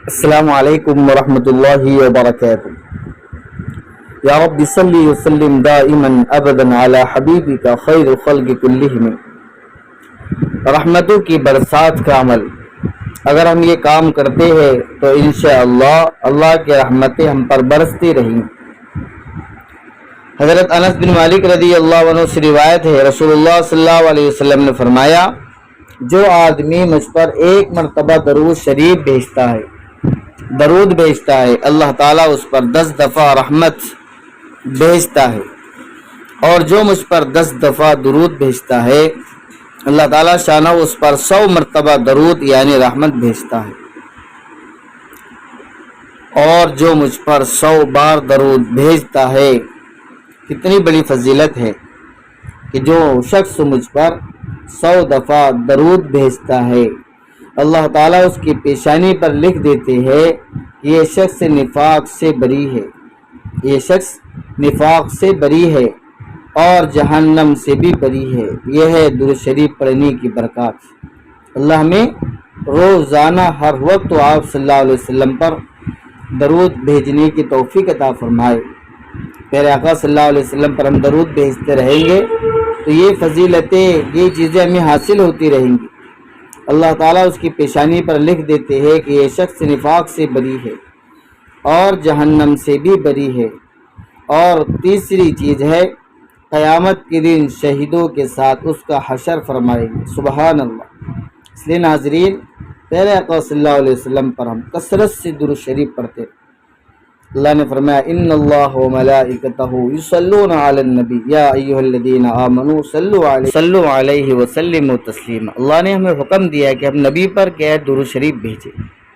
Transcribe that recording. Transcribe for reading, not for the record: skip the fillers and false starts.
السلام علیکم ورحمۃ اللہ وبرکاتہ۔ یا رب صلی وسلم دائما ابدا علی حبیبک خیر الخلق کلہم۔ رحمتوں کی برسات کا عمل، اگر ہم یہ کام کرتے ہیں تو انشاءاللہ اللہ کی رحمتیں ہم پر برستی رہیں۔ حضرت انس بن مالک رضی اللہ عنہ سے روایت ہے، رسول اللہ صلی اللہ علیہ وسلم نے فرمایا، جو آدمی مجھ پر ایک مرتبہ درود شریف درود بھیجتا ہے اللہ تعالیٰ اس پر 10 دفعہ رحمت بھیجتا ہے، اور جو مجھ پر 10 دفعہ درود بھیجتا ہے اللہ تعالیٰ شانہ اس پر 100 مرتبہ درود یعنی رحمت بھیجتا ہے، اور جو مجھ پر 100 بار درود بھیجتا ہے۔ کتنی بڑی فضیلت ہے کہ جو شخص مجھ پر 100 دفعہ درود بھیجتا ہے اللہ تعالیٰ اس کی پیشانی پر لکھ دیتے ہیں کہ یہ شخص نفاق سے بری ہے، اور جہنم سے بھی بری ہے۔ یہ ہے درود شریف پڑھنے کی برکات۔ اللہ ہمیں روزانہ ہر وقت آپ صلی اللہ علیہ وسلم پر درود بھیجنے کی توفیق عطا فرمائے۔ پیارے آقا صلی اللہ علیہ وسلم پر ہم درود بھیجتے رہیں گے تو یہ فضیلتیں، یہ چیزیں ہمیں حاصل ہوتی رہیں گی۔ اللہ تعالیٰ اس کی پیشانی پر لکھ دیتے ہیں کہ یہ شخص نفاق سے بری ہے اور جہنم سے بھی بری ہے۔ اور تیسری چیز ہے، قیامت کے دن شہیدوں کے ساتھ اس کا حشر فرمائیں گے۔ سبحان اللہ۔ اس لیے ناظرین، پیارے آقا صلی اللہ علیہ وسلم پر ہم کثرت سے درود شریف پڑھتے ہیں۔ اللہ نے فرمایا، ان اللہ و ملائکتہ یصلون علی النبی یا ایھا الذین آمنوا صلوا علیہ وسلموا تسلیما۔ اللہ نے ہمیں حکم دیا ہے کہ ہم نبی پر کیا درود شریف بھیجیں۔